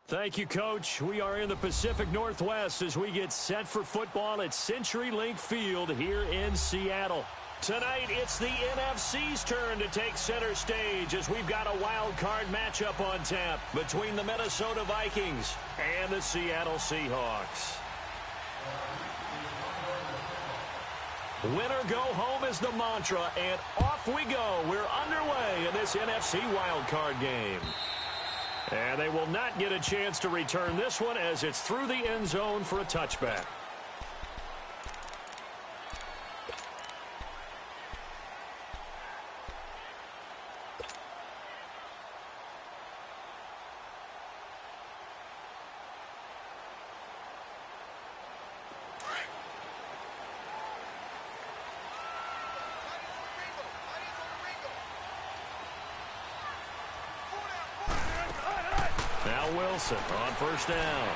Thank you, Coach. We are in the Pacific Northwest as we get set for football at CenturyLink Field here in Seattle. Tonight, it's the NFC's turn to take center stage as we've got a wild card matchup on tap between the Minnesota Vikings and the Seattle Seahawks. Winner go home is the mantra, and off we go. We're underway in this NFC wild card game. And they will not get a chance to return this one as it's through the end zone for a touchback. Wilson on first down.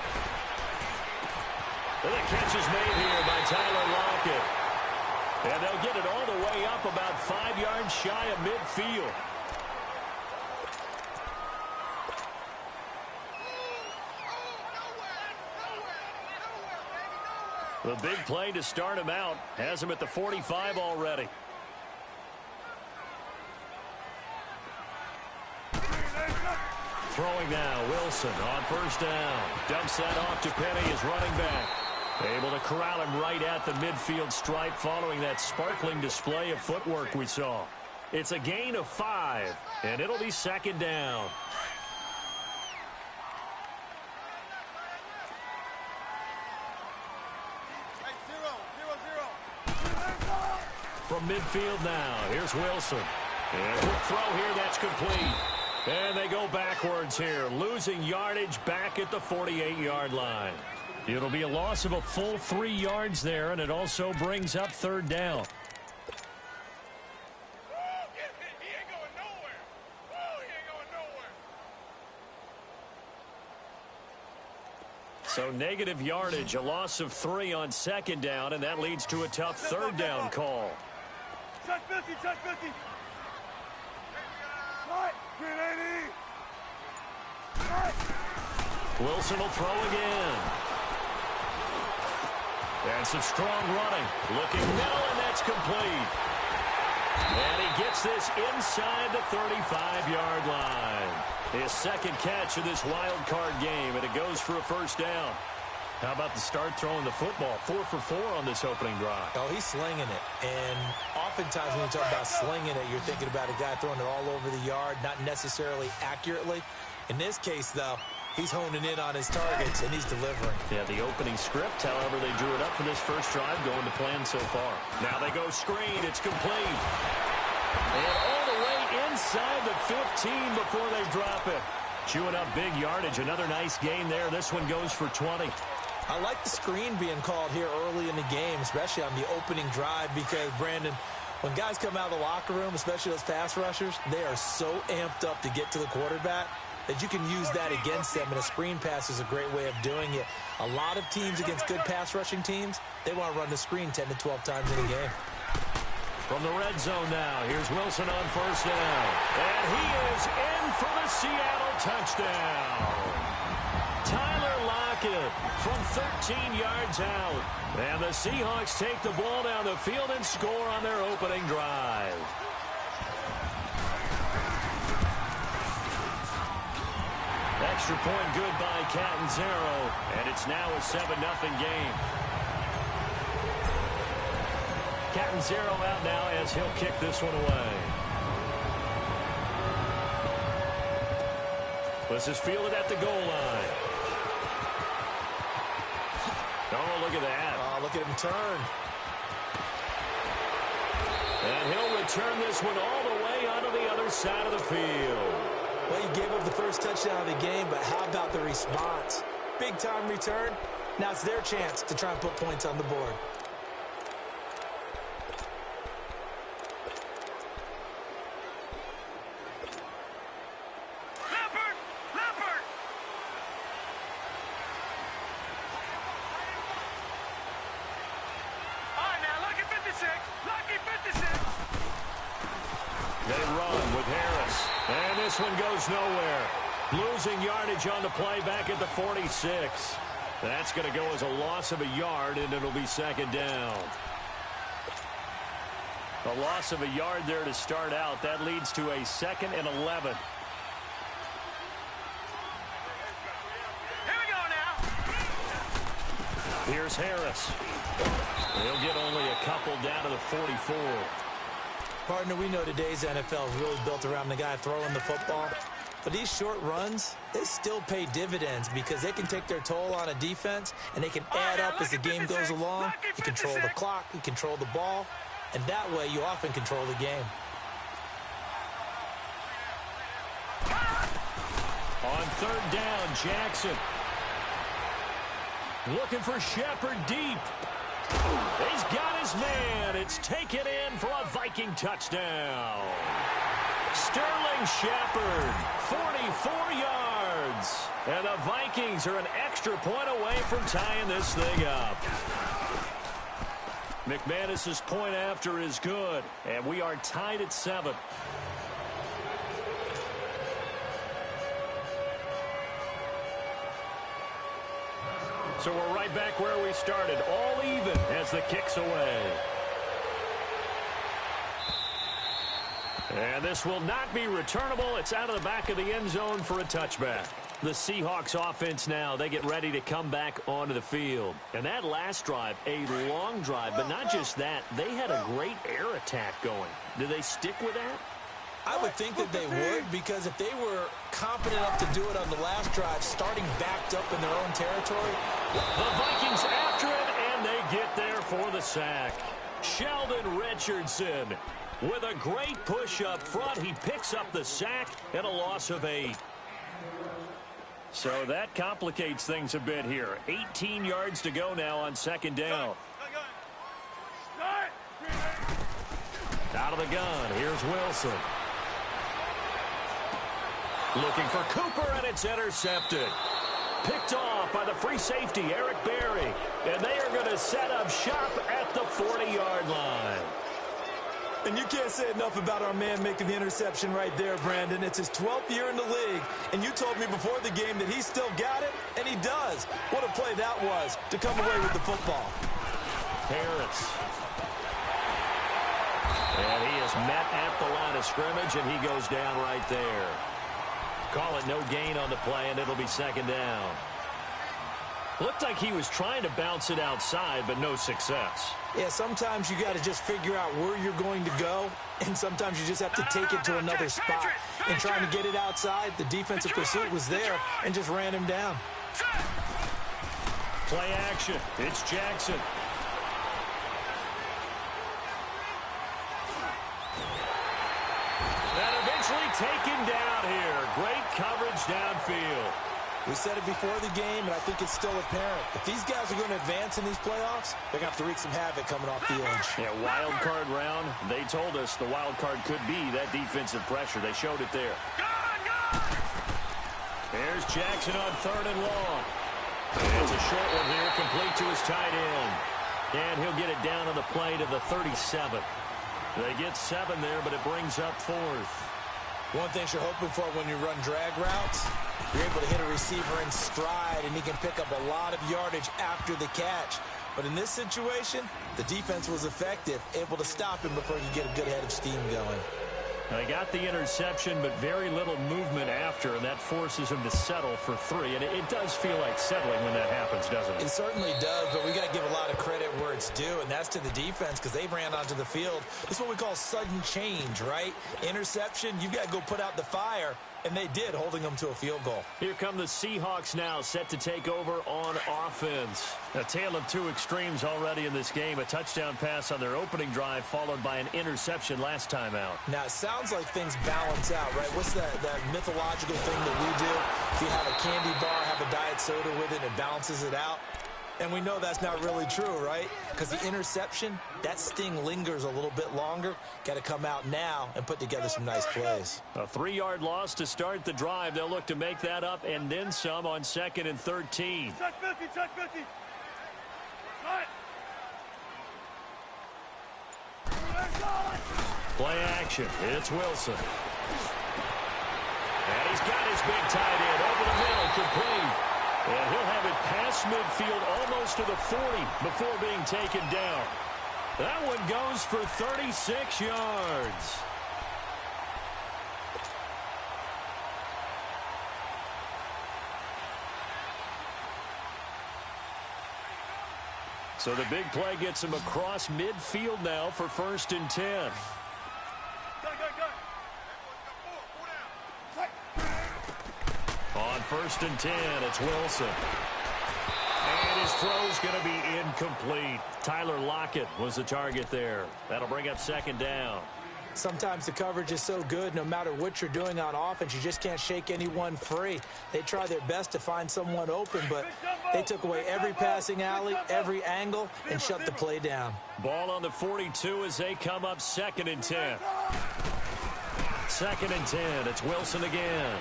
And the catch is made here by Tyler Lockett. And they'll get it all the way up about 5 yards shy of midfield. The big play to start him out has him at the 45 already. Throwing now, Wilson on first down. Dumps that off to Penny, his running back. Able to corral him right at the midfield stripe following that sparkling display of footwork we saw. It's a gain of 5, and it'll be second down. From midfield now, here's Wilson. And quick throw here, that's complete. And they go backwards here, losing yardage back at the 48-yard line. It'll be a loss of a full 3 yards there, and it also brings up third down. So negative yardage, a loss of 3 on second down, and that leads to a tough third down call. Check 50, check 50. Wilson will throw again. And some strong running. Looking middle, and that's complete. And he gets this inside the 35-yard line. His second catch of this wild card game, and it goes for a first down. How about the start throwing the football? 4 for 4 on this opening drive. Oh, he's slinging it. And oftentimes when you talk about slinging it, you're thinking about a guy throwing it all over the yard, not necessarily accurately. In this case, though, he's honing in on his targets, and he's delivering. Yeah, the opening script, however, they drew it up for this first drive, going to plan so far. Now they go screen. It's complete. And all the way inside the 15 before they drop it. Chewing up big yardage. Another nice gain there. This one goes for 20. I like the screen being called here early in the game, especially on the opening drive, because, Brandon, when guys come out of the locker room, especially those pass rushers, they are so amped up to get to the quarterback that you can use that against them, and a screen pass is a great way of doing it. A lot of teams against good pass rushing teams, they want to run the screen 10 to 12 times in a game. From the red zone now, here's Wilson on first down. And he is in for the Seattle touchdown. Tyler Lockett from 13 yards out. And the Seahawks take the ball down the field and score on their opening drive. Extra point good by Catanzaro, and it's now a 7-0 game. Catanzaro out now as he'll kick this one away. This is fielded at the goal line. Oh, look at that. Oh, look at him turn. And he'll return this one all the way onto the other side of the field. Well, he gave up the first touchdown of the game, but how about the response? Big-time return. Now it's their chance to try and put points on the board. They run with Harris. And this one goes nowhere. Losing yardage on the play back at the 46. That's going to go as a loss of a yard, and it'll be second down. A loss of a yard there to start out. That leads to a 2nd and 11. Here we go now. Here's Harris. He'll get only a couple down to the 44. Partner, we know today's NFL is really built around the guy throwing the football. But these short runs, they still pay dividends because they can take their toll on a defense, and they can add up as the game goes along. You control the clock, you control the ball, and that way you often control the game. On 3rd down, Jackson. Looking for Shepard deep. He's got his man. It's taken in for a Viking touchdown. Sterling Shepard, 44 yards. And the Vikings are an extra point away from tying this thing up. McManus's point after is good, and we are tied at 7. So we're right back where we started, all even as the kick's away. And this will not be returnable. It's out of the back of the end zone for a touchback. The Seahawks offense now, they get ready to come back onto the field. And that last drive, a long drive, but not just that. They had a great air attack going. Do they stick with that? I would think that they would, because if they were confident enough to do it on the last drive, starting backed up in their own territory. The Vikings after it, and they get there for the sack. Sheldon Richardson with a great push up front. He picks up the sack and a loss of 8. So that complicates things a bit here. 18 yards to go now on 2nd down. Out of the gun, here's Wilson. Looking for Cooper, and it's intercepted. Picked off by the free safety, Eric Berry. And they are going to set up shop at the 40-yard line. And you can't say enough about our man making the interception right there, Brandon. It's his 12th year in the league, and you told me before the game that he still got it, and he does. What a play that was to come away with the football. Harris. And he is met at the line of scrimmage, and he goes down right there. Call it no gain on the play, and it'll be 2nd down. Looked like he was trying to bounce it outside, but no success. Yeah, sometimes you got to just figure out where you're going to go, and sometimes you just have to take it to another spot. And trying to get it outside, the defensive pursuit was there and just ran him down. Play action. It's Jackson. And eventually taken down here. Great coverage downfield. We said it before the game, and I think it's still apparent. If these guys are going to advance in these playoffs, they're going to have to wreak some havoc coming off the edge. Yeah, wild card round. They told us the wild card could be that defensive pressure. They showed it there. There's Jackson on 3rd and long. It's a short one here, complete to his tight end. And he'll get it down on the play to the 37. They get 7 there, but it brings up 4th. One thing you're hoping for when you run drag routes, you're able to hit a receiver in stride, and he can pick up a lot of yardage after the catch. But in this situation, the defense was effective, able to stop him before he could get a good head of steam going. They got the interception, but very little movement after, and that forces him to settle for 3. And it does feel like settling when that happens, doesn't it? It certainly does, but we got to give a lot of credit where it's due, and that's to the defense, because they ran onto the field. It's what we call sudden change, right? Interception, you've got to go put out the fire, and they did, holding them to a field goal. Here come the Seahawks now, set to take over on offense. A tale of two extremes already in this game. A touchdown pass on their opening drive, followed by an interception last time out. Now, it sounds like things balance out, right? What's that mythological thing that we do? If you have a candy bar, have a diet soda with it, it balances it out. And we know that's not really true, right? Because the interception, that sting lingers a little bit longer. Got to come out now and put together some nice plays. A 3-yard loss to start the drive. They'll look to make that up and then some on 2nd and 13. Check 50, check 50. Right. Play action. It's Wilson. And he's got his big tight end over the middle, complete. And he'll have it past midfield almost to the 40 before being taken down. That one goes for 36 yards. So the big play gets him across midfield now for 1st and 10. On 1st and 10, it's Wilson. And his throw's going to be incomplete. Tyler Lockett was the target there. That'll bring up 2nd down. Sometimes the coverage is so good, no matter what you're doing on offense, you just can't shake anyone free. They try their best to find someone open, but they took away every passing alley, every angle, and shut the play down. Ball on the 42 as they come up 2nd and 10. 2nd and 10. It's Wilson again.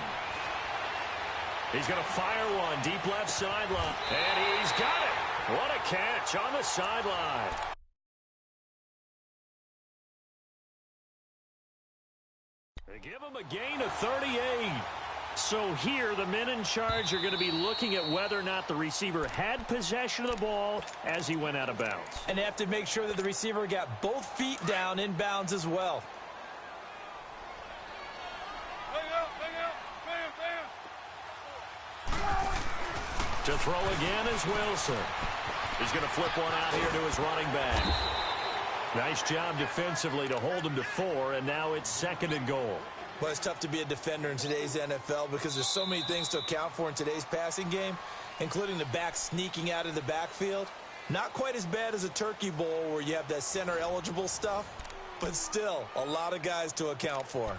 He's going to fire one deep left sideline. And he's got it. What a catch on the sideline. They give him a gain of 38. So here, the men in charge are going to be looking at whether or not the receiver had possession of the ball as he went out of bounds. And they have to make sure that the receiver got both feet down in bounds as well. To throw again is Wilson. He's going to flip one out here to his running back. Nice job defensively to hold him to 4, and now it's 2nd and goal. Well, it's tough to be a defender in today's NFL because there's so many things to account for in today's passing game, including the back sneaking out of the backfield. Not quite as bad as a turkey bowl where you have that center-eligible stuff, but still a lot of guys to account for.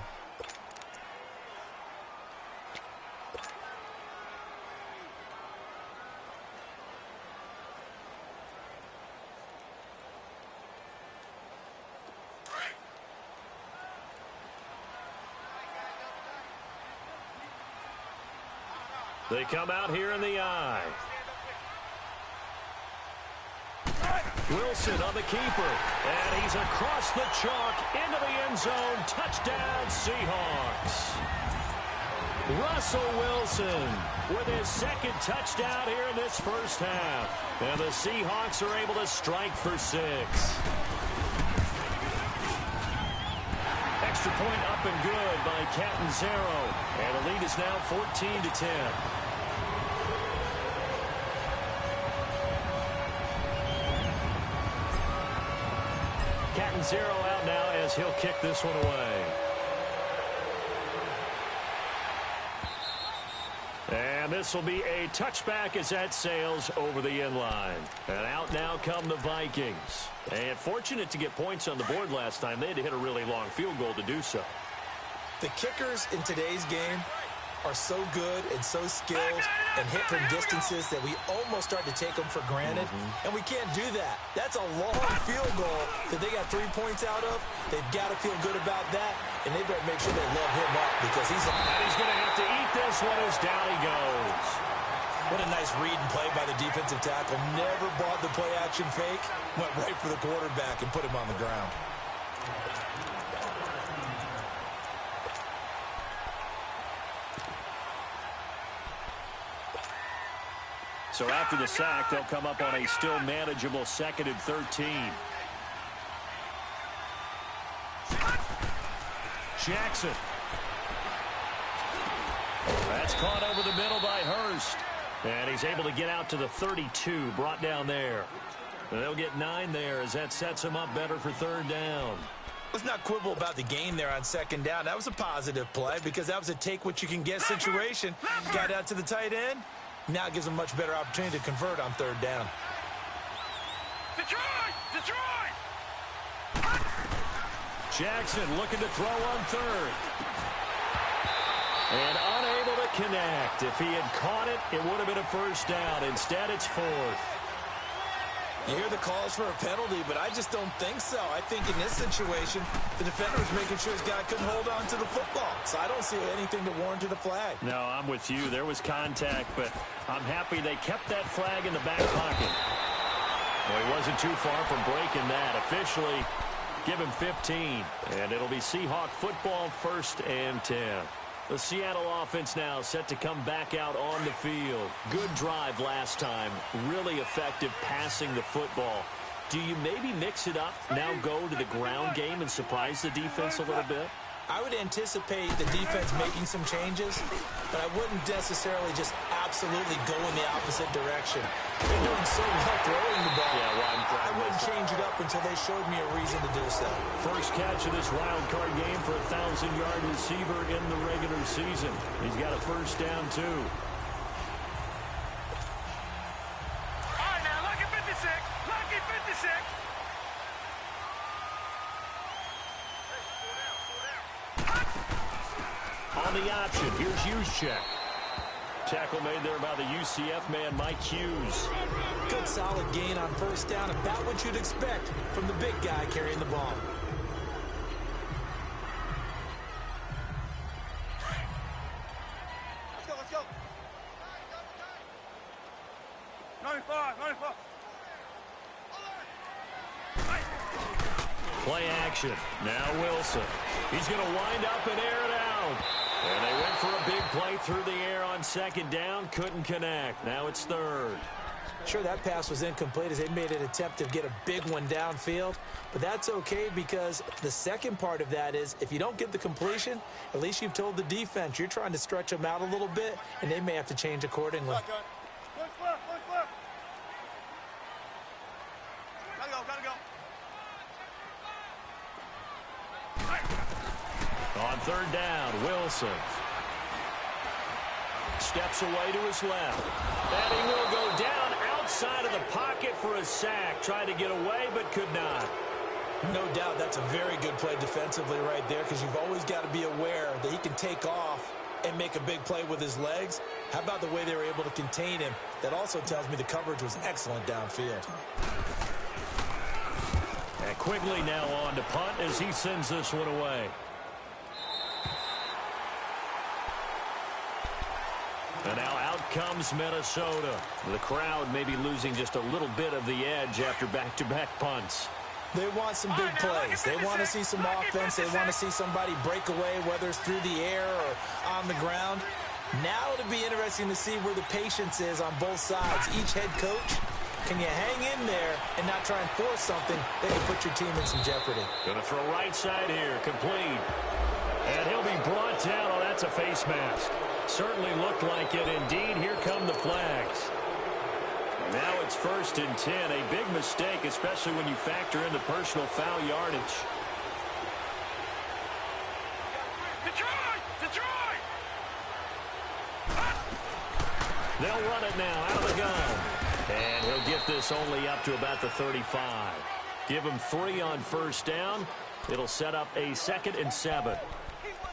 They come out here in the eye. Wilson on the keeper. And he's across the chalk into the end zone. Touchdown, Seahawks. Russell Wilson with his 2nd touchdown here in this first half. And the Seahawks are able to strike for 6. Extra point up and good by Catanzaro. And the lead is now 14-10. Catanzaro out now as he'll kick this one away. And this will be a touchback as that sails over the end line. And out now come the Vikings. And fortunate to get points on the board last time. They had to hit a really long field goal to do so. The kickers in today's game are so good and so skilled and hit from distances that we almost start to take them for granted. And we can't do that. That's a long field goal that they got 3 points out of. They've got to feel good about that, and they better make sure they load him up because he's going to have to eat this one as down he goes. What a nice read and play by the defensive tackle. Never bought the play-action fake. Went right for the quarterback and put him on the ground. So after the sack, they'll come up on a still manageable 2nd and 13. Jackson. That's caught over the middle by Hurst. And he's able to get out to the 32, brought down there. They'll get 9 there as that sets him up better for 3rd down. Let's not quibble about the gain there on 2nd down. That was a positive play because that was a take-what-you-can-get situation. Got out to the tight end. Now it gives them a much better opportunity to convert on 3rd down. Detroit! Jackson looking to throw on 3rd. And unable to connect. If he had caught it, it would have been a 1st down. Instead, it's 4th. You hear the calls for a penalty, but I just don't think so. I think in this situation, the defender was making sure his guy couldn't hold on to the football. So I don't see anything to warrant a flag. No, I'm with you. There was contact, but I'm happy they kept that flag in the back pocket. Well, he wasn't too far from breaking that. Officially, give him 15. And it'll be Seahawk football 1st and 10. The Seattle offense now set to come back out on the field. Good drive last time. Really effective passing the football. Do you maybe mix it up, now go to the ground game and surprise the defense a little bit? I would anticipate the defense making some changes, but I wouldn't necessarily just absolutely go in the opposite direction. They're doing so well throwing the ball. Yeah, well, I wouldn't change it up until they showed me a reason to do so. First catch of this wild card game for a 1,000-yard receiver in the regular season. He's got a first down, too. All right, now, lucky 56. Lucky 56. On the option, here's Juszczyk. Tackle made there by the UCF man, Mike Hughes. Good solid gain on first down, about what you'd expect from the big guy carrying the ball. Let's go. 95, 95. Play action. Now Wilson. He's going to wind up and air it out. And they went for a big play through the air on second down. Couldn't connect. Now it's third. Sure, that pass was incomplete as they made an attempt to get a big one downfield. But that's okay because the second part of that is if you don't get the completion, at least you've told the defense you're trying to stretch them out a little bit, and they may have to change accordingly. Push left. Gotta go. On third down, Wilson steps away to his left. And he will go down outside of the pocket for a sack. Tried to get away, but could not. No doubt that's a very good play defensively right there because you've always got to be aware that he can take off and make a big play with his legs. How about the way they were able to contain him? That also tells me the coverage was excellent downfield. And Quigley now on to punt as he sends this one away. And now out comes Minnesota. The crowd may be losing just a little bit of the edge after back-to-back punts. They want some big plays. They want to see some offense. They want to see somebody break away, whether it's through the air or on the ground. Now it'll be interesting to see where the patience is on both sides. Each head coach, can you hang in there and not try and force something that can put your team in some jeopardy? Going to throw right side here, complete. And he'll be brought down. Oh, that's a face mask. Certainly looked like it. Indeed, here come the flags. Now it's 1st and 10. A big mistake, especially when you factor in the personal foul yardage. Detroit! They'll run it now out of the gun. And he'll get this only up to about the 35. Give him 3 on first down. It'll set up a 2nd and 7.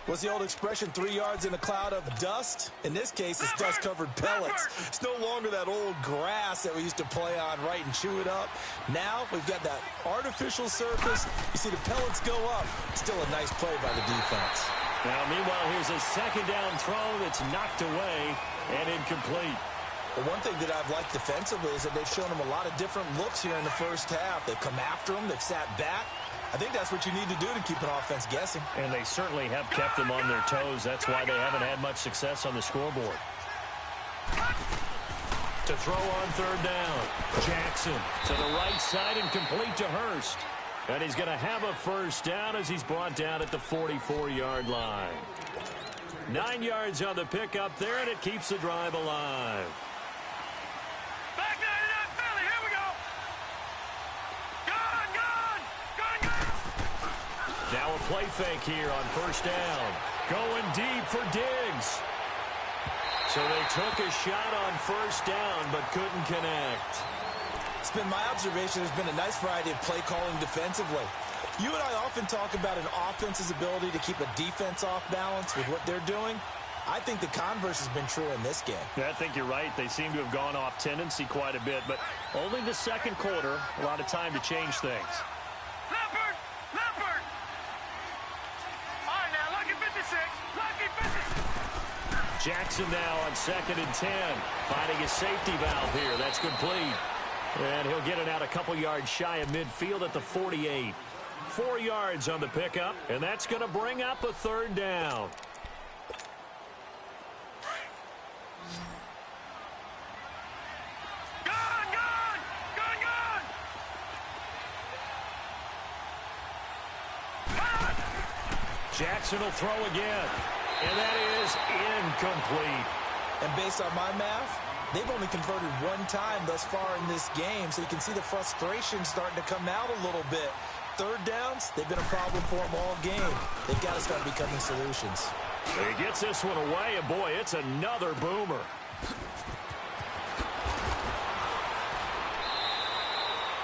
What's the old expression, 3 yards in a cloud of dust? In this case, it's dust-covered pellets. It's no longer that old grass that we used to play on, right, and chew it up. Now we've got that artificial surface. You see the pellets go up. Still a nice play by the defense. Now, meanwhile, here's a 2nd down throw that's knocked away and incomplete. The one thing that I've liked defensively is that they've shown him a lot of different looks here in the first half. They've come after him. They've sat back. I think that's what you need to do to keep an offense guessing. And they certainly have kept them on their toes. That's why they haven't had much success on the scoreboard. To throw on 3rd down. Jackson to the right side and complete to Hurst. And he's going to have a first down as he's brought down at the 44-yard line. 9 yards on the pickup there, and it keeps the drive alive. Back 99 Philly, here we go. Gone. Now a play fake here on 1st down. Going deep for Diggs. So they took a shot on 1st down, but couldn't connect. It's been my observation there's been a nice variety of play calling defensively. You and I often talk about an offense's ability to keep a defense off balance with what they're doing. I think the converse has been true in this game. Yeah, I think you're right. They seem to have gone off tendency quite a bit, but only the 2nd quarter, a lot of time to change things. Leopard! All right, now, lucky 56. Lucky 56. Jackson now on 2nd and 10. Finding a safety valve here. That's complete. And he'll get it out a couple yards shy of midfield at the 48. 4 yards on the pickup, and that's going to bring up a 3rd down. Jackson will throw again. And that is incomplete. And based on my math, they've only converted one time thus far in this game, so you can see the frustration starting to come out a little bit. Third downs, they've been a problem for them all game. They've got to start becoming solutions. He gets this one away, and boy, it's another boomer.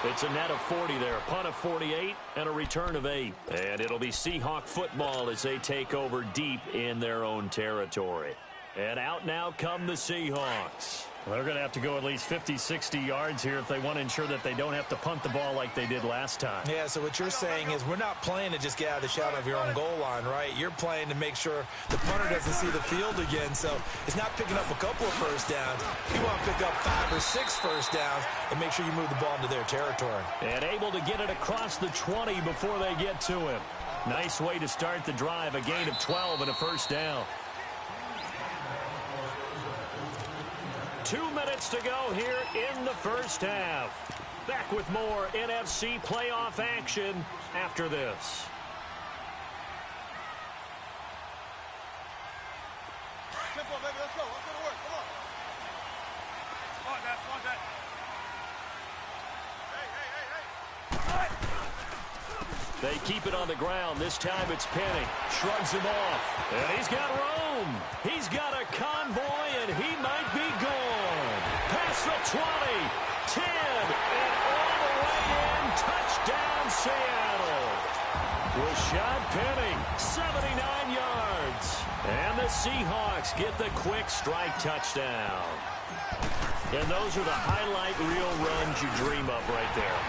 It's a net of 40 there, a punt of 48, and a return of 8. And it'll be Seahawk football as they take over deep in their own territory. And out now come the Seahawks. Well, they're going to have to go at least 50, 60 yards here if they want to ensure that they don't have to punt the ball like they did last time. Yeah, so what you're saying is we're not playing to just get out of the shadow of your own goal line, right? You're playing to make sure the punter doesn't see the field again. So it's not picking up a couple of first downs. You want to pick up 5 or 6 first downs and make sure you move the ball into their territory. And able to get it across the 20 before they get to him. Nice way to start the drive, a gain of 12 and a first down. 2 minutes to go here in the first half. Back with more NFC playoff action after this. Tempo, baby, let's go. Let's go to work. Come on. Come on, Dad. Come on, Dad. Hey. They keep it on the ground. This time it's Penny. Shrugs him off. And he's got room. He's got a convoy, and he might be gone. Past the 20, 10, and all the way in. Touchdown, Seattle. Rashad Penny, 79 yards. And the Seahawks get the quick strike touchdown. And those are the highlight reel runs you dream of right there.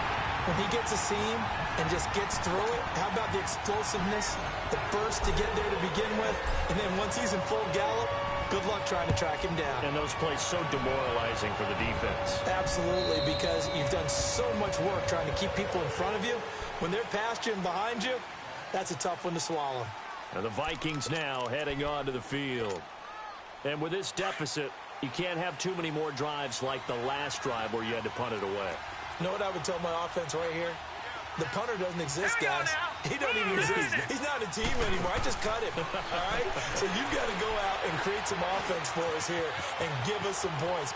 When he gets a seam and just gets through it, how about the explosiveness, the burst to get there to begin with, and then once he's in full gallop, good luck trying to track him down. And those plays so demoralizing for the defense. Absolutely, because you've done so much work trying to keep people in front of you. When they're past you and behind you, that's a tough one to swallow. And the Vikings now heading onto the field. And with this deficit, you can't have too many more drives like the last drive where you had to punt it away. You know what I would tell my offense right here? The punter doesn't exist, guys. He doesn't even exist. He's not a team anymore. I just cut him, all right? So you've got to go out and create some offense for us here and give us some points.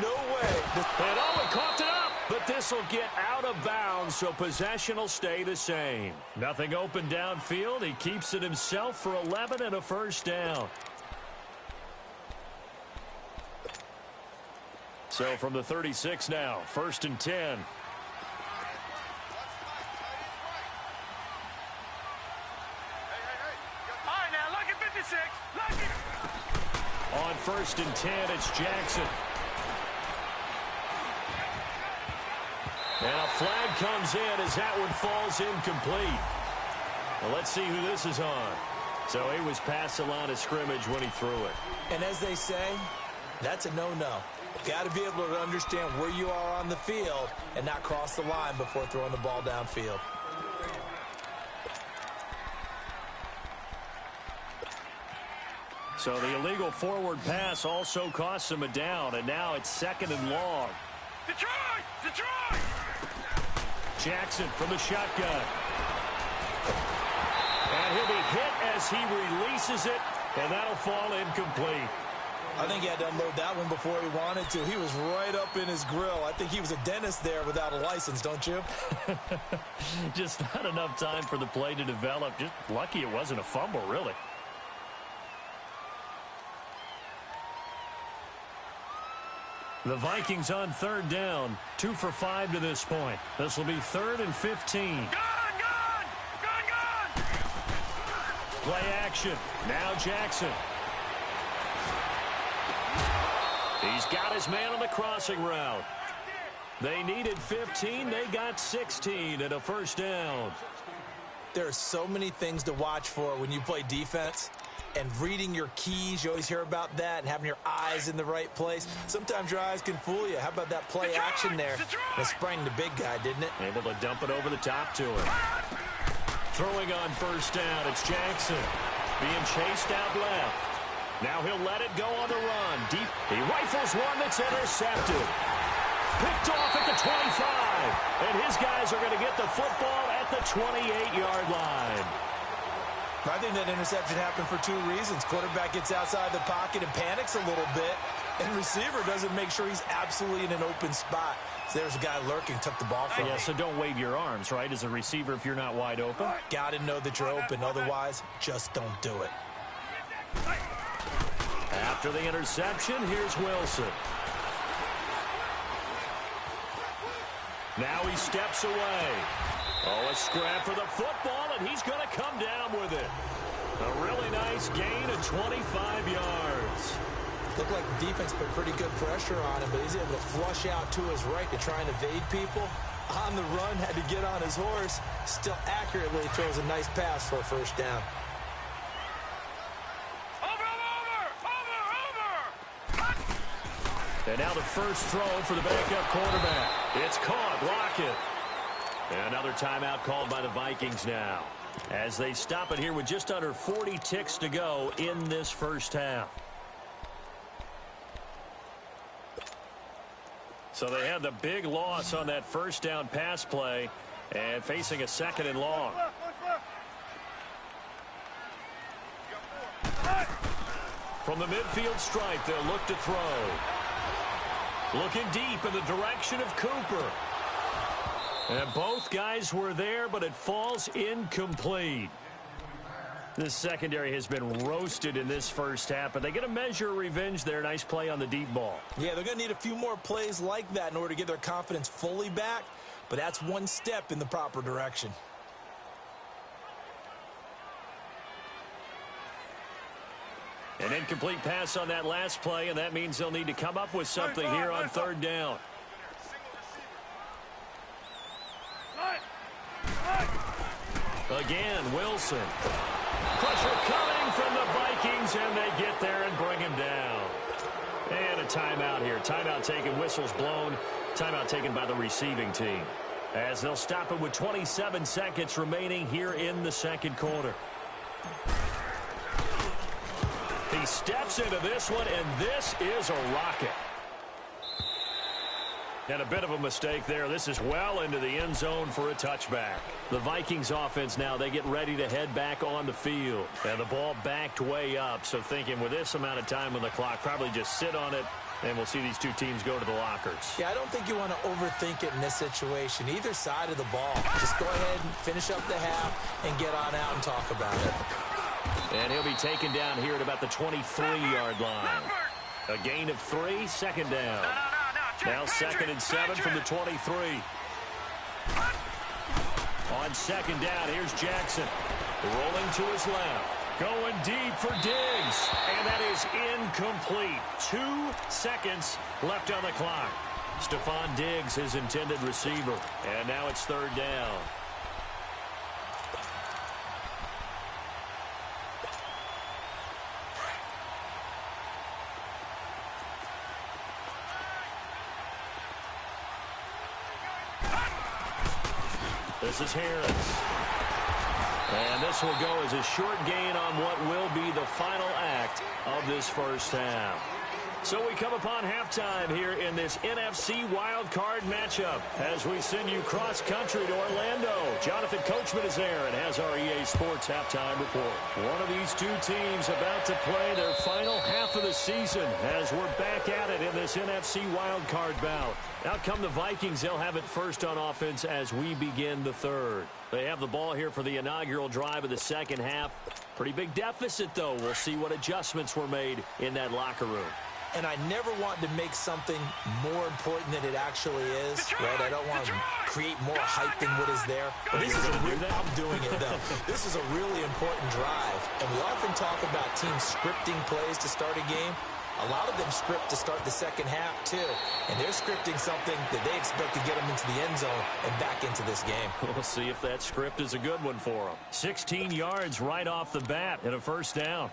No way. And he coughed it up, but this will get out of bounds, so possession will stay the same. Nothing open downfield. He keeps it himself for 11 and a first down. So from the 36 now, 1st and 10. All right, now, lucky 56. Lucky. On 1st and 10, it's Jackson. And a flag comes in as that one falls incomplete. Well, let's see who this is on. So he was past the line of scrimmage when he threw it. And as they say, that's a no-no. Got to be able to understand where you are on the field and not cross the line before throwing the ball downfield. So the illegal forward pass also costs him a down, and now it's 2nd and long. Detroit! Detroit! Jackson from the shotgun. And he'll be hit as he releases it, and that'll fall incomplete. I think he had to unload that one before he wanted to. He was right up in his grill. I think he was a dentist there without a license, don't you? Just not enough time for the play to develop. Just lucky it wasn't a fumble, really. The Vikings on 3rd down, 2 for 5 to this point. This will be 3rd and 15. Gone! Play action. Now Jackson. He's got his man on the crossing route. They needed 15. They got 16 and a first down. There are so many things to watch for when you play defense. And reading your keys, you always hear about that, and having your eyes in the right place. Sometimes your eyes can fool you. How about that play action there? It sprang the big guy, didn't it? Able to dump it over the top to him. Throwing on 1st down, it's Jackson. Being chased out left. Now he'll let it go on the run. Deep. He rifles one that's intercepted. Picked off at the 25. And his guys are going to get the football at the 28-yard line. I think that interception happened for two reasons. Quarterback gets outside the pocket and panics a little bit, and receiver doesn't make sure he's absolutely in an open spot. So there's a guy lurking, took the ball from him. Yeah, so don't wave your arms, right, as a receiver if you're not wide open. Got to know that you're open. Otherwise, just don't do it. After the interception, here's Wilson. Now he steps away. Oh, a scrap for the football, and he's going to come down with it. A really nice gain of 25 yards. Looked like the defense put pretty good pressure on him, but he's able to flush out to his right to try and evade people. On the run, had to get on his horse. Still accurately throws a nice pass for a first down. And now the first throw for the backup quarterback. It's caught. Lockett. And another timeout called by the Vikings now, as they stop it here with just under 40 ticks to go in this first half. So they had the big loss on that first down pass play and facing a second and long. From the midfield stripe, they'll look to throw. Looking deep in the direction of Cooper. And both guys were there, but it falls incomplete. This secondary has been roasted in this first half, but they get a measure of revenge there. Nice play on the deep ball. Yeah, they're going to need a few more plays like that in order to get their confidence fully back, but that's one step in the proper direction. An incomplete pass on that last play, and that means they'll need to come up with something here on third down. Again, Wilson. Pressure coming from the Vikings, and they get there and bring him down. And a timeout here. Timeout taken, whistles blown. Timeout taken by the receiving team, as they'll stop it with 27 seconds remaining here in the second quarter. He steps into this one, and this is a rocket. And a bit of a mistake there. This is well into the end zone for a touchback. The Vikings offense now, they get ready to head back on the field. And the ball backed way up, so thinking with this amount of time on the clock, probably just sit on it, and we'll see these two teams go to the lockers. Yeah, I don't think you want to overthink it in this situation. Either side of the ball. Just go ahead and finish up the half and get on out and talk about it. And he'll be taken down here at about the 23-yard line. A gain of 3, second down. Now 2nd and 7 from the 23. On second down, here's Jackson. Rolling to his left. Going deep for Diggs. And that is incomplete. 2 seconds left on the clock. Stephon Diggs, his intended receiver. And now it's third down. This is Harris. And this will go as a short gain on what will be the final act of this first half. So we come upon halftime here in this NFC wildcard matchup as we send you cross-country to Orlando. Jonathan Coachman is there and has our EA Sports halftime report. One of these two teams about to play their final half of the season as we're back at it in this NFC wildcard bout. Out come the Vikings. They'll have it first on offense as we begin the third. They have the ball here for the inaugural drive of the second half. Pretty big deficit, though. We'll see what adjustments were made in that locker room. And I never want to make something more important than it actually is, right? I don't want to create more hype than what is there. But this is I'm doing it, though. This is a really important drive. And we often talk about teams scripting plays to start a game. A lot of them script to start the second half, too. And they're scripting something that they expect to get them into the end zone and back into this game. We'll see if that script is a good one for them. 16 yards right off the bat and a first down.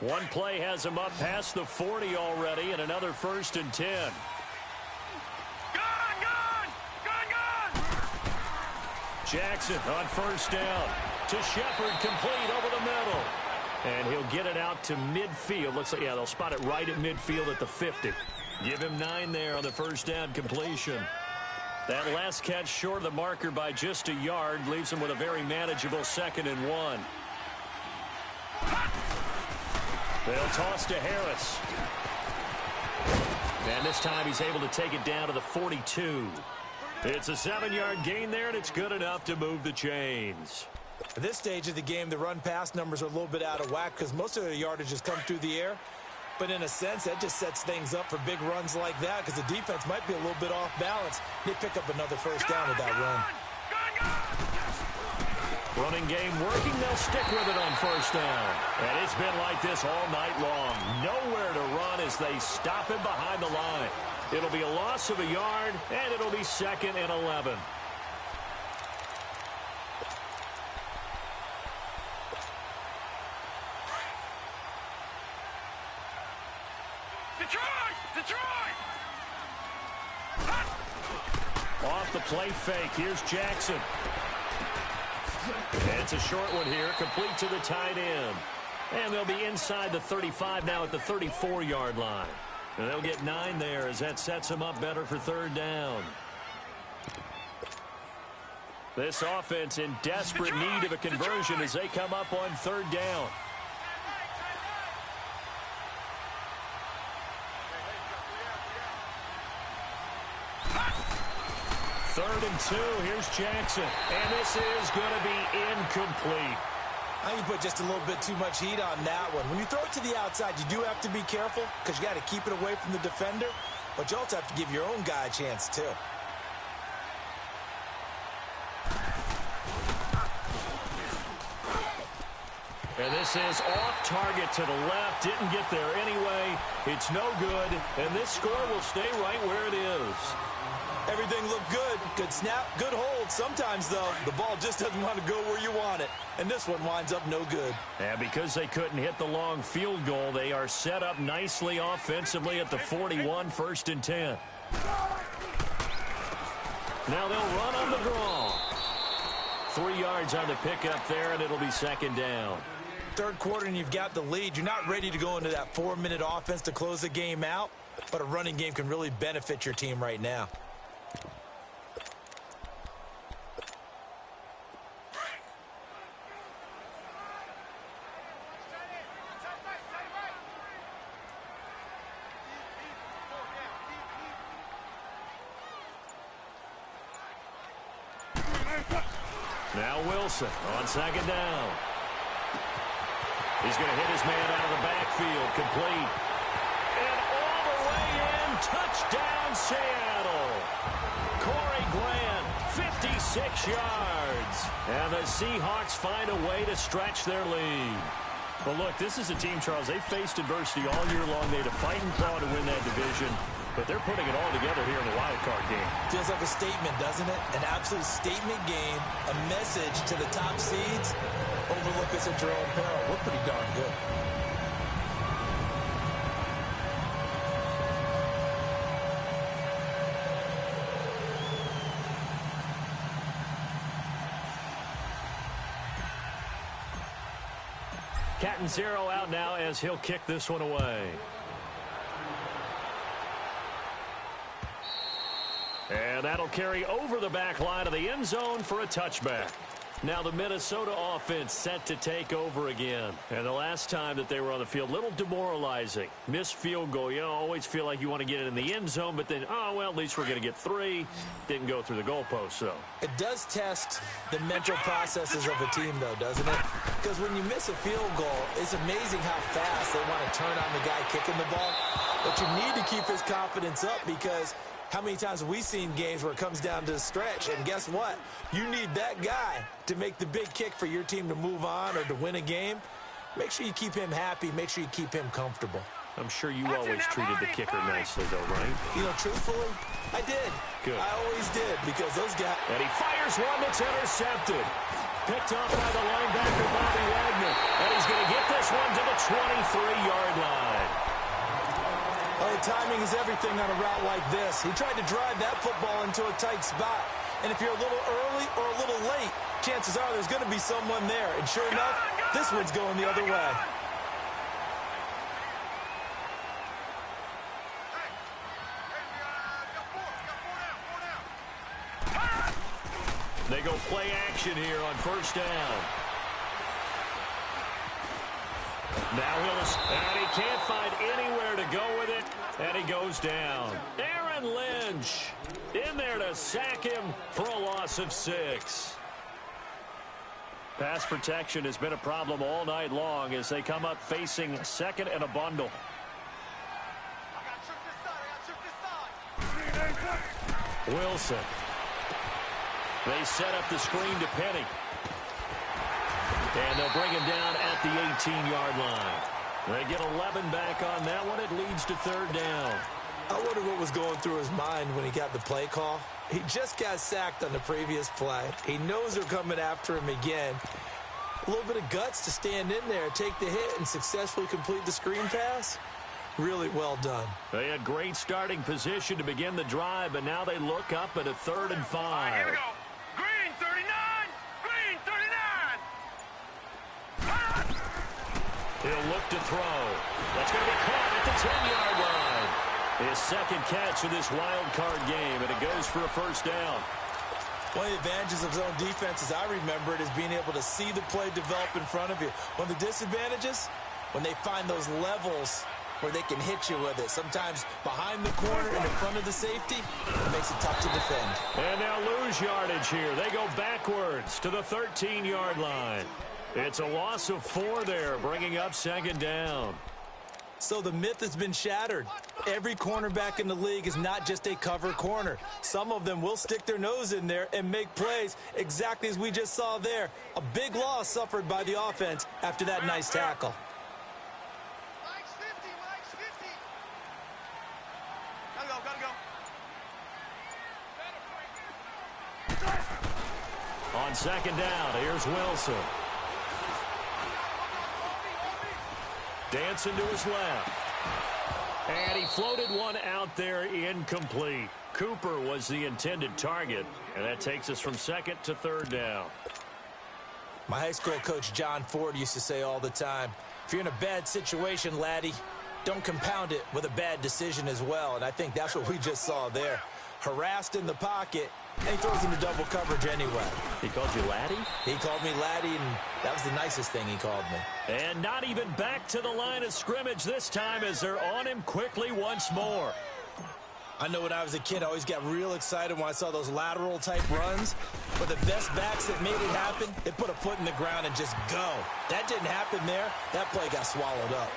One play has him up past the 40 already, and another 1st and 10. Jackson on first down. To Shepard, complete over the middle. And he'll get it out to midfield. Looks like, yeah, they'll spot it right at midfield at the 50. Give him 9 there on the first down completion. That last catch short of the marker by just a yard leaves him with a very manageable 2nd and 1. They'll toss to Harris. And this time he's able to take it down to the 42. It's a 7-yard gain there, and it's good enough to move the chains. At this stage of the game, the run-pass numbers are a little bit out of whack because most of their yardage has come through the air. But in a sense, that just sets things up for big runs like that because the defense might be a little bit off balance. They pick up another first down with that run. Running game working. They'll stick with it on first down. And it's been like this all night long. Nowhere to run as they stop him behind the line. It'll be a loss of a yard, and it'll be 2nd and 11. Detroit! Off the play fake. Here's Jackson. And it's a short one here, complete to the tight end. And they'll be inside the 35 now at the 34-yard line. And they'll get 9 there as that sets them up better for 3rd down. This offense in desperate need of a conversion as they come up on 3rd down. Third and 2. Here's Jackson. And this is going to be incomplete. I think you put just a little bit too much heat on that one. When you throw it to the outside, you do have to be careful because you got to keep it away from the defender. But you also have to give your own guy a chance, too. And this is off target to the left. Didn't get there anyway. It's no good. And this score will stay right where it is. Everything looked good. Good snap, good hold. Sometimes, though, the ball just doesn't want to go where you want it. And this one winds up no good. And because they couldn't hit the long field goal, they are set up nicely offensively at the 41, 1st and 10. Now they'll run on the draw. 3 yards on the pickup there, and it'll be 2nd down. 3rd quarter, and you've got the lead. You're not ready to go into that 4-minute offense to close the game out, but a running game can really benefit your team right now. Now Wilson on 2nd down. He's going to hit his man out of the backfield. Complete. And all the way in. Touchdown, Seattle. Corey Glenn, 56 yards. And the Seahawks find a way to stretch their lead. Well, look, this is a team, Charles. They faced adversity all year long. They had to fight and claw to win that division. But they're putting it all together here in the wild card game. Feels like a statement, doesn't it? An absolute statement game, a message to the top seeds. Overlook us at your own peril. We're pretty darn good. Catanzaro out now as he'll kick this one away. And that'll carry over the back line of the end zone for a touchback. Now the Minnesota offense set to take over again. And the last time that they were on the field, a little demoralizing. Missed field goal. You always feel like you want to get it in the end zone, but then, oh, well, at least we're going to get 3. Didn't go through the goalpost, though. It does test the mental processes of a team, though, doesn't it? Because when you miss a field goal, it's amazing how fast they want to turn on the guy kicking the ball. But you need to keep his confidence up because how many times have we seen games where it comes down to the stretch? And guess what? You need that guy to make the big kick for your team to move on or to win a game. Make sure you keep him happy. Make sure you keep him comfortable. I'm sure you always treated the kicker nicely, though, right? You know, truthfully, I did. Good. I always did because those guys... And he fires one that's intercepted. Picked off by the linebacker, Bobby Wagner. And he's going to get this one to the 23-yard line. Oh, timing is everything on a route like this. He tried to drive that football into a tight spot. And if you're a little early or a little late, chances are there's going to be someone there. And sure enough, this one's going the other way. go play action here on first down. Now and he can't find anywhere to go with it, and he goes down. Aaron Lynch in there to sack him for a loss of 6. Pass protection has been a problem all night long as they come up facing second and a bundle. Wilson. They set up the screen to Penny. And they'll bring him down at the 18-yard line. They get 11 back on that one. It leads to third down. I wonder what was going through his mind when he got the play call. He just got sacked on the previous play. He knows they're coming after him again. A little bit of guts to stand in there, take the hit, and successfully complete the screen pass. Really well done. They had great starting position to begin the drive, but now they look up at a 3rd and 5. All right, here we go. Green 39! Green 39! He'll look to throw. That's going to be caught at the 10-yard line. His second catch of this wild card game, and it goes for a first down. One of the advantages of zone defense, as I remember it, is being able to see the play develop in front of you. One of the disadvantages, when they find those levels where they can hit you with it. Sometimes behind the corner and in front of the safety, it makes it tough to defend. And they'll lose yardage here. They go backwards to the 13-yard line. It's a loss of 4 there, bringing up second down. So the myth has been shattered. Every cornerback in the league is not just a cover corner. Some of them will stick their nose in there and make plays exactly as we just saw there. A big loss suffered by the offense after that nice tackle. On second down, here's Wilson. Dancing to his left. And he floated one out there incomplete. Cooper was the intended target, and that takes us from second to third down. My high school coach, John Ford, used to say all the time, if you're in a bad situation, laddie, don't compound it with a bad decision as well. And I think that's what we just saw there. Harassed in the pocket, and he throws into double coverage anyway. He called you laddie? He called me laddie, and that was the nicest thing he called me. And not even back to the line of scrimmage this time as they're on him quickly once more. I know when I was a kid, I always got real excited when I saw those lateral-type runs. But the best backs that made it happen, they put a foot in the ground and just go. That didn't happen there. That play got swallowed up.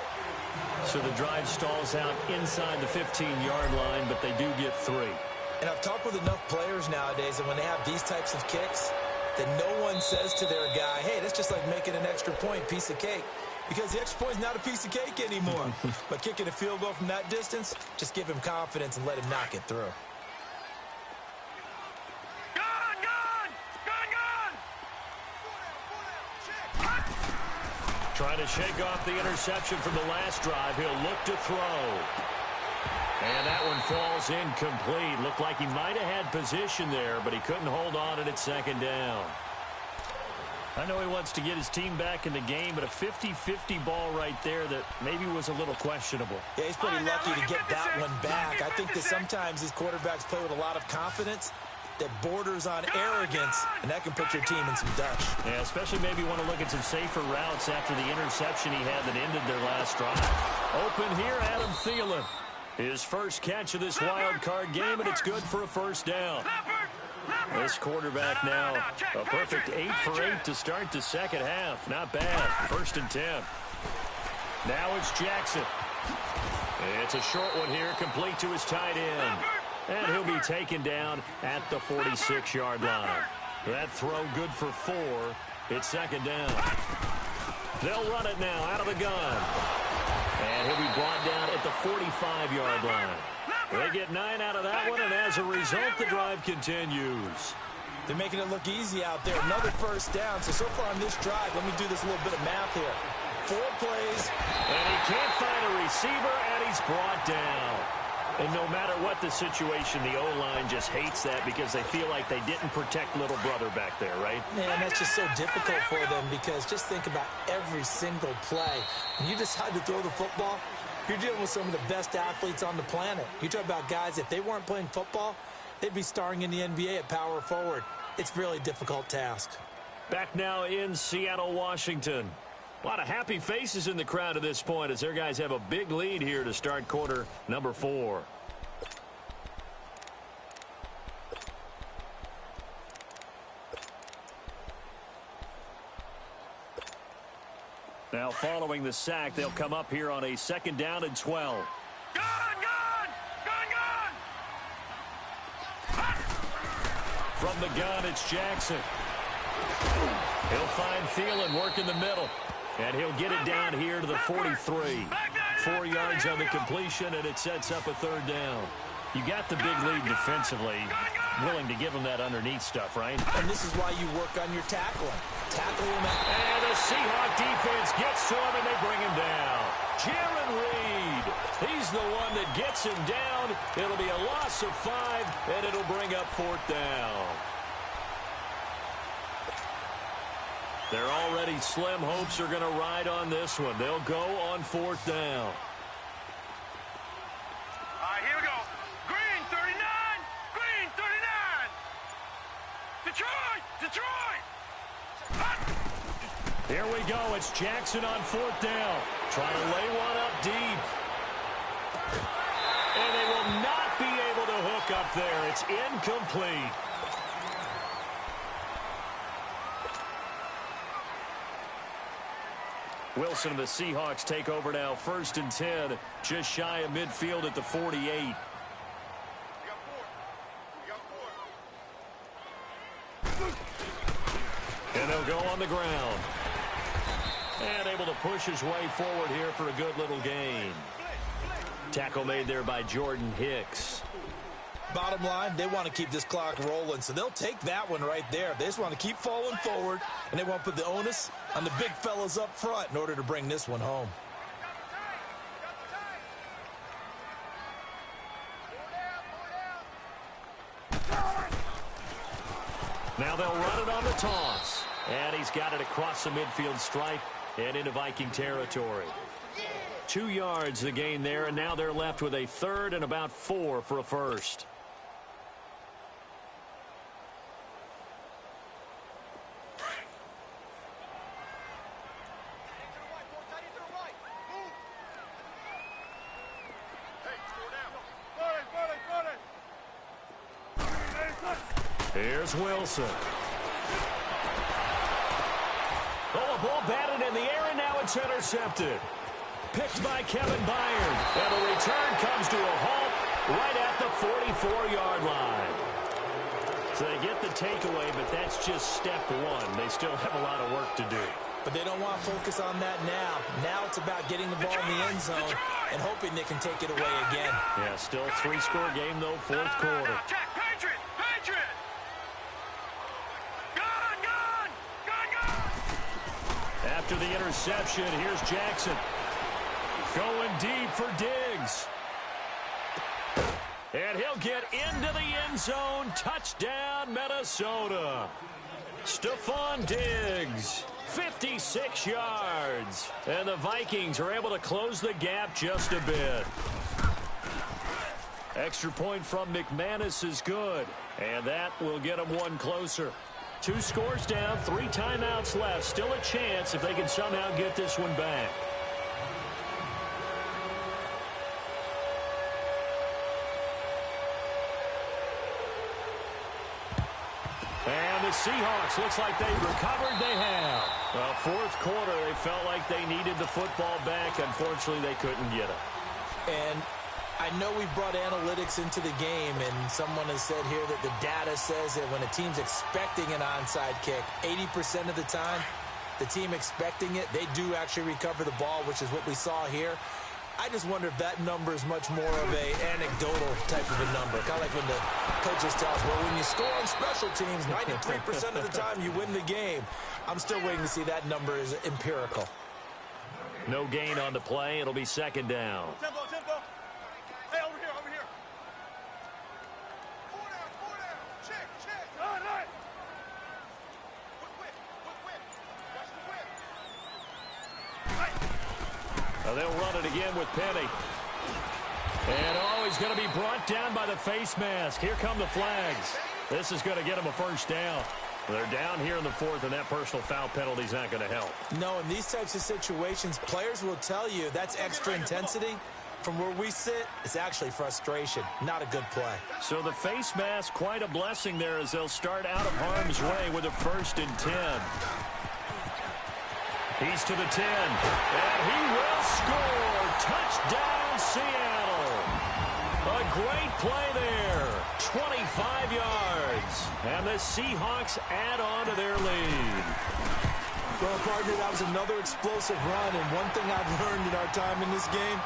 So the drive stalls out inside the 15-yard line, but they do get 3. And I've talked with enough players nowadays, and when they have these types of kicks, that no one says to their guy, hey, that's just like making an extra point, piece of cake. Because the extra point is not a piece of cake anymore. But kicking a field goal from that distance, just give him confidence and let him knock it through. Trying to shake off the interception from the last drive. He'll look to throw. And that one falls incomplete. Looked like he might have had position there, but he couldn't hold on at second down. I know he wants to get his team back in the game, but a 50-50 ball right there that maybe was a little questionable. Yeah, he's pretty lucky to get that one back. I think that sometimes these quarterbacks play with a lot of confidence that borders on arrogance, and that can put your team in some Dutch. Yeah, especially maybe want to look at some safer routes after the interception he had that ended their last drive. Open here, Adam Thielen. His first catch of this wild card game, and it's good for a first down. This quarterback now, a perfect 8 for 8 to start the second half. Not bad. 1st and 10. Now it's Jackson. It's a short one here, complete to his tight end. And he'll be taken down at the 46-yard line. That throw good for 4. It's second down. They'll run it now out of the gun. And he'll be brought down at the 45-yard line. They get 9 out of that one, and as a result, the drive continues. They're making it look easy out there. Another first down. So far on this drive, let me do this little bit of math here. 4 plays. And he can't find a receiver, and he's brought down. And no matter what the situation, the O-line just hates that because they feel like they didn't protect little brother back there, right? Man, that's just so difficult for them because just think about every single play. When you decide to throw the football, you're dealing with some of the best athletes on the planet. You talk about guys, if they weren't playing football, they'd be starring in the NBA at power forward. it's a really difficult task. Back now in Seattle, Washington. A lot of happy faces in the crowd at this point as their guys have a big lead here to start quarter number 4. Now following the sack, they'll come up here on a 2nd down and 12. Gun! From the gun, it's Jackson. He'll find Thielen work in the middle. And he'll get it down here to the 43. 4 yards on the completion, and it sets up a 3rd down. You got the big lead defensively. Willing to give them that underneath stuff, right? And this is why you work on your tackling. Tackle him out. And the Seahawks defense gets to him, and they bring him down. Jaron Reed. He's the one that gets him down. It'll be a loss of 5, and it'll bring up 4th down. Their already slim hopes are going to ride on this one. They'll go on 4th down. All right, here we go. Green, 39. Green, 39. Detroit. Here we go. It's Jackson on 4th down. Trying to lay one up deep. And they will not be able to hook up there. It's incomplete. Wilson and the Seahawks take over now. 1st and 10. Just shy of midfield at the 48. And they'll go on the ground. And able to push his way forward here for a good little gain. Tackle made there by Jordan Hicks. Bottom line, they want to keep this clock rolling, so they'll take that one right there. They just want to keep falling forward, and they want to put the onus on the big fellas up front in order to bring this one home. Now they'll run it on the toss. And he's got it across the midfield stripe and into Viking territory. 2 yards the gain there, and now they're left with a 3rd and about 4 for a first. Here's Wilson. Oh, a ball batted in the air, and now it's intercepted. Picked by Kevin Byard. And the return comes to a halt right at the 44-yard line. So they get the takeaway, but that's just step 1. They still have a lot of work to do. But they don't want to focus on that now. Now it's about getting the ball in the end zone and hoping they can take it away again. Yeah, still 3-score game, though, 4th quarter. Patriot! After the interception, here's Jackson. Going deep for Diggs. And he'll get into the end zone. Touchdown, Minnesota. Stephon Diggs, 56 yards. And the Vikings are able to close the gap just a bit. Extra point from McManus is good. And that will get them one closer. 2 scores down, 3 timeouts left. Still a chance if they can somehow get this one back. And the Seahawks, looks like they've recovered. They have. Well, 4th quarter, they felt like they needed the football back. Unfortunately, they couldn't get it. And I know we brought analytics into the game, and someone has said here that the data says that when a team's expecting an onside kick, 80% of the time, the team expecting it, they do actually recover the ball, which is what we saw here. I just wonder if that number is much more of a anecdotal type of a number. Kind of like when the coaches tell us, well, when you score on special teams, 93% of the time you win the game. I'm still waiting to see that number is empirical. No gain on the play. It'll be 2nd down. Tempo. Hey, over here. Four down. Check. All right. Quick. Watch the whip. Now they'll run it again with Penny. And he's going to be brought down by the face mask. Here come the flags. This is going to get them a first down. They're down here in the fourth, and that personal foul penalty is not going to help. No, in these types of situations, players will tell you that's extra intensity. From where we sit, it's actually frustration. Not a good play. So the face mask, quite a blessing there as they'll start out of harm's way with a 1st and 10. He's to the 10, and he will score. Touchdown, Seattle. A great play there. 25 yards. And the Seahawks add on to their lead. Well, partner, that was another explosive run. And one thing I've learned in our time in this game,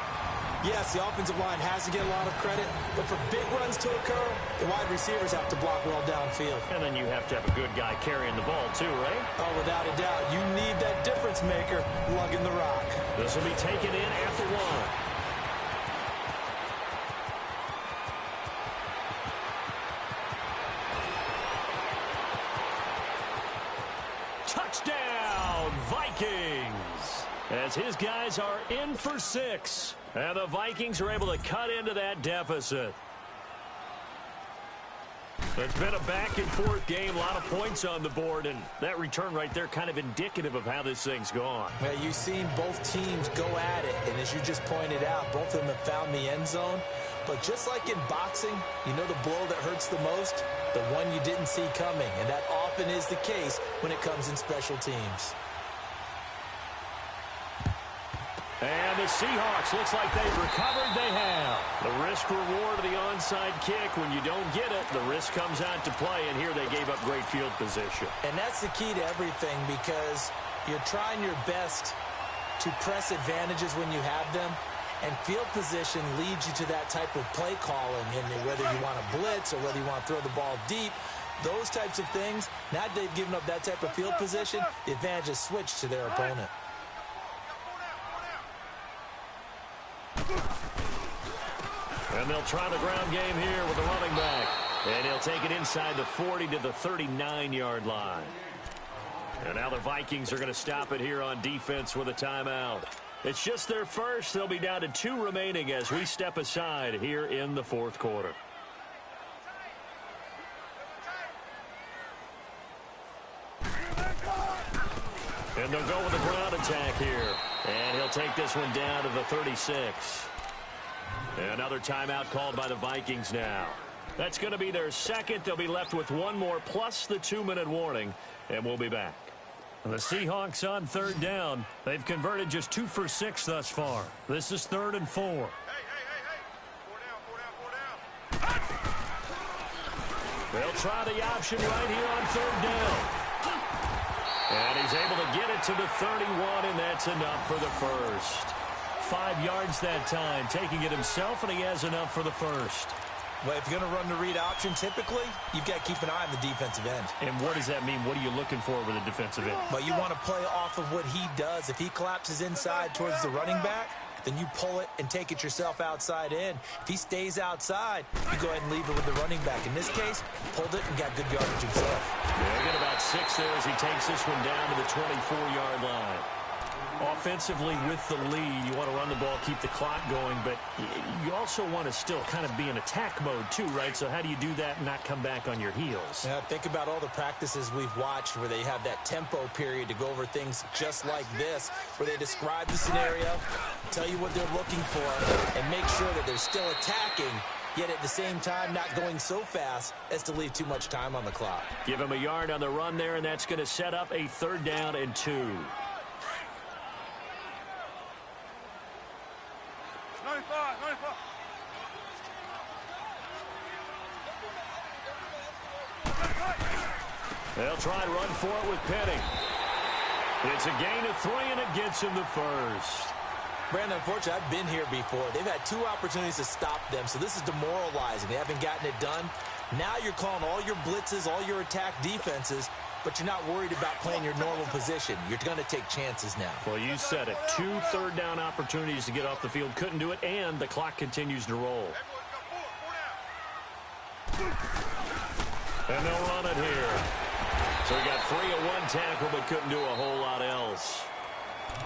yes, the offensive line has to get a lot of credit, but for big runs to occur, the wide receivers have to block well downfield. And then you have to have a good guy carrying the ball too, right? Oh, without a doubt. You need that difference maker lugging the rock. This will be taken in at the 1. Touchdown, Vikings! As his guys are in for 6. And the Vikings are able to cut into that deficit. It's been a back-and-forth game, a lot of points on the board, and that return right there kind of indicative of how this thing's gone. Well, you've seen both teams go at it, and as you just pointed out, both of them have found the end zone. But just like in boxing, you know the blow that hurts the most? The one you didn't see coming, and that often is the case when it comes in special teams. And the Seahawks, looks like they've recovered. They have. The risk-reward of the onside kick. When you don't get it, the risk comes out to play, and here they gave up great field position. And that's the key to everything, because you're trying your best to press advantages when you have them, and field position leads you to that type of play calling, and whether you want to blitz or whether you want to throw the ball deep, those types of things, now they've given up that type of field position, the advantage is switched to their opponent. And they'll try the ground game here with the running back. And he'll take it inside the 40 to the 39-yard line. And now the Vikings are going to stop it here on defense with a timeout. It's just their first. They'll be down to 2 remaining as we step aside here in the fourth quarter. And they'll go with the ground attack here. And he'll take this one down to the 36. Another timeout called by the Vikings now. That's going to be their second. They'll be left with one more plus the 2-minute warning, and we'll be back. The Seahawks on 3rd down. They've converted just 2 for 6 thus far. This is 3rd and 4. Hey. 4 down. They'll try the option right here on 3rd down. And he's able to get it to the 31, and that's enough for the first. 5 yards that time, taking it himself, and he has enough for the first. Well, if you're going to run the read option, typically, you've got to keep an eye on the defensive end. And what does that mean? What are you looking for with a defensive end? Well, you want to play off of what he does. If he collapses inside towards the running back, then you pull it and take it yourself outside in. If he stays outside, you go ahead and leave it with the running back. In this case, pulled it and got good yardage himself. Yeah, get about 6 there as he takes this one down to the 24-yard line. Offensively with the lead, you want to run the ball, keep the clock going, but you also want to still kind of be in attack mode too, right? So how do you do that and not come back on your heels? Yeah, think about all the practices we've watched where they have that tempo period to go over things just like this, where they describe the scenario, tell you what they're looking for, and make sure that they're still attacking, yet at the same time not going so fast as to leave too much time on the clock. Give him a yard on the run there, and that's going to set up a 3rd down and 2. 95. They'll try and run for it with Penning. It's a gain of 3, and it gets him the first. Brandon, unfortunately, I've been here before. They've had 2 opportunities to stop them, so this is demoralizing. They haven't gotten it done. Now you're calling all your blitzes, all your attack defenses, but you're not worried about playing your normal position. You're going to take chances now. Well, you said it. 2 3rd down opportunities to get off the field. Couldn't do it, and the clock continues to roll. And they'll run it here. So he got 3 at 1 tackle, but couldn't do a whole lot else.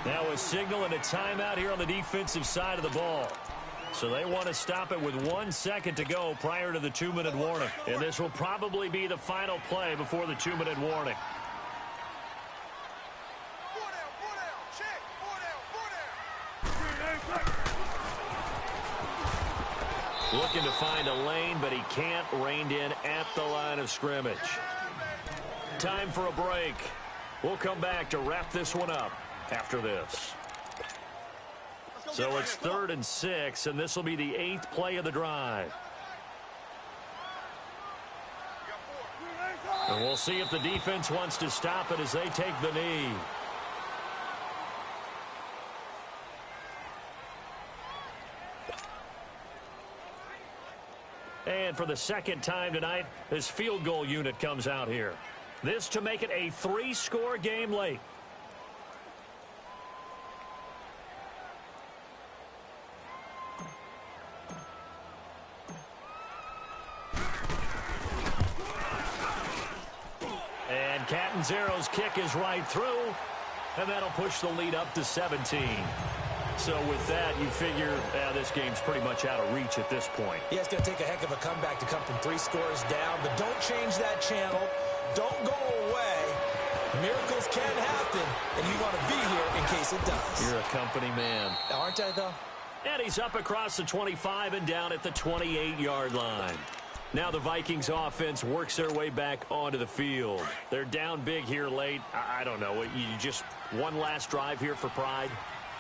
Now a signal and a timeout here on the defensive side of the ball. So they want to stop it with 1 second to go prior to the 2-minute warning. And this will probably be the final play before the 2-minute warning. Looking to find a lane, but he can't. Reined in at the line of scrimmage. Time for a break. We'll come back to wrap this one up after this. So it's 3rd and 6, and this will be the 8th play of the drive. And we'll see if the defense wants to stop it as they take the knee. And for the second time tonight, this field goal unit comes out here. This to make it a 3-score game late. And Catanzaro's kick is right through, and that'll push the lead up to 17. So with that, you figure this game's pretty much out of reach at this point. Yeah, it's going to take a heck of a comeback to come from 3 scores down, but don't change that channel. Don't go away. Miracles can happen, and you want to be here in case it does. You're a company man. Aren't I, though? And he's up across the 25 and down at the 28-yard line. Now the Vikings offense works their way back onto the field. They're down big here late. I don't know. You just one last drive here for pride?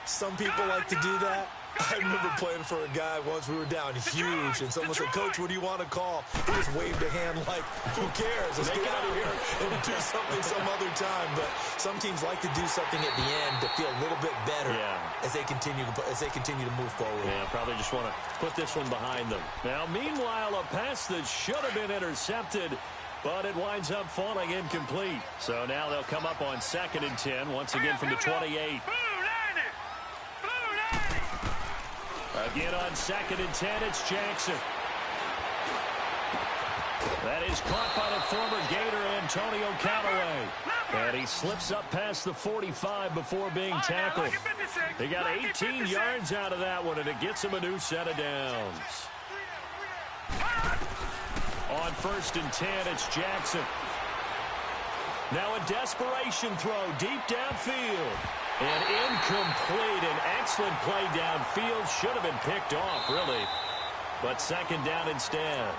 Some people like to do that. I remember playing for a guy once. We were down huge, and someone said, "Coach, what do you want to call?" He just waved a hand like, "Who cares? Let's get out of here and do something some other time." But some teams like to do something at the end to feel a little bit better as they continue to move forward. Yeah, probably just want to put this one behind them. Now, meanwhile, a pass that should have been intercepted, but it winds up falling incomplete. So now they'll come up on 2nd and 10, once again from the 28. Again on 2nd and 10, it's Jackson. That is caught by the former Gator, Antonio Callaway. And he slips up past the 45 before being tackled. He got 18 yards out of that one, and it gets him a new set of downs. On 1st and 10, it's Jackson. Now a desperation throw deep downfield. And incomplete. An excellent play downfield. Should have been picked off, really. But 2nd down instead.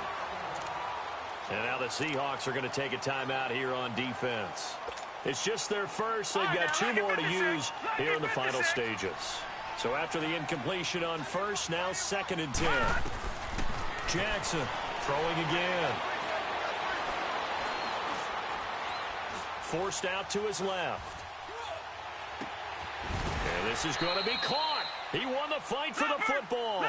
And now the Seahawks are going to take a timeout here on defense. It's just their first. They've got 2 more to use here in the final stages. So after the incompletion on 1st, now 2nd and 10. Jackson throwing again. Forced out to his left. And this is going to be caught. He won the fight for the football.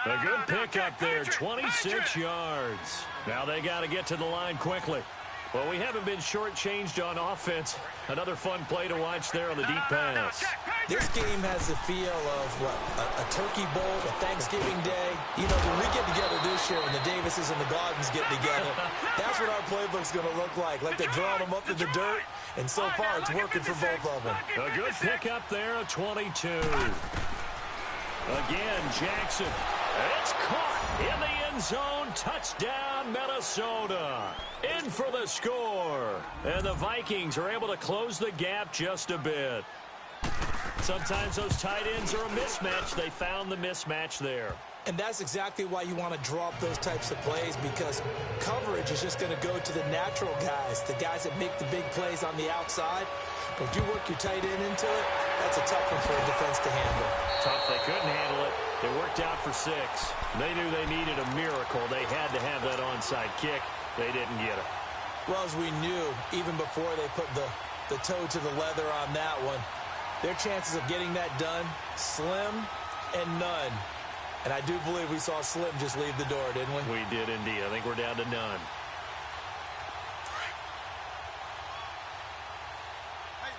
A good pickup there, 26 yards. Now they got to get to the line quickly. Well, we haven't been shortchanged on offense. Another fun play to watch there on the deep pass. This game has the feel of, what, a turkey bowl, a Thanksgiving day. You know, when we get together this year, when the Davises and the Gardens get together, that's what our playbook's going to look like. Like they're drawing them up in the dirt, and so far it's working for both of them. A good pickup there, a 22. Again, Jackson. It's caught in the end zone. Touchdown, Minnesota. In for the score. And the Vikings are able to close the gap just a bit. Sometimes those tight ends are a mismatch. They found the mismatch there. And that's exactly why you want to draw up those types of plays, because coverage is just going to go to the natural guys, the guys that make the big plays on the outside. But if you work your tight end into it, that's a tough one for a defense to handle. Tough. They couldn't handle it. It worked out for 6. They knew they needed a miracle. They had to have that onside kick. They didn't get it. Well, as we knew, even before they put the toe to the leather on that one, their chances of getting that done, slim and none. And I do believe we saw Slim just leave the door, didn't we? We did indeed. I think we're down to none. Hey,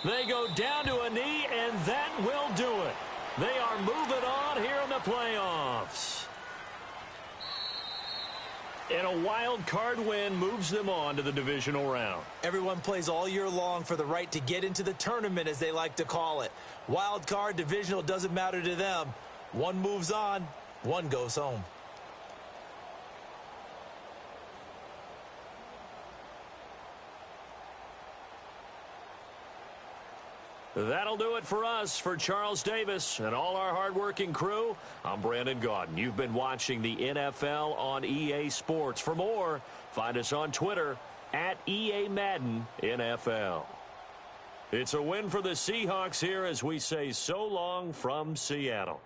0-0-0. They go down to a knee, and that will do it. They are moving on here in the playoffs. And a wild card win moves them on to the divisional round. Everyone plays all year long for the right to get into the tournament, as they like to call it. Wild card, divisional, doesn't matter to them. One moves on, one goes home. That'll do it for us. For Charles Davis and all our hardworking crew, I'm Brandon Gaudin. You've been watching the NFL on EA Sports. For more, find us on Twitter at EA Madden NFL. It's a win for the Seahawks here as we say so long from Seattle.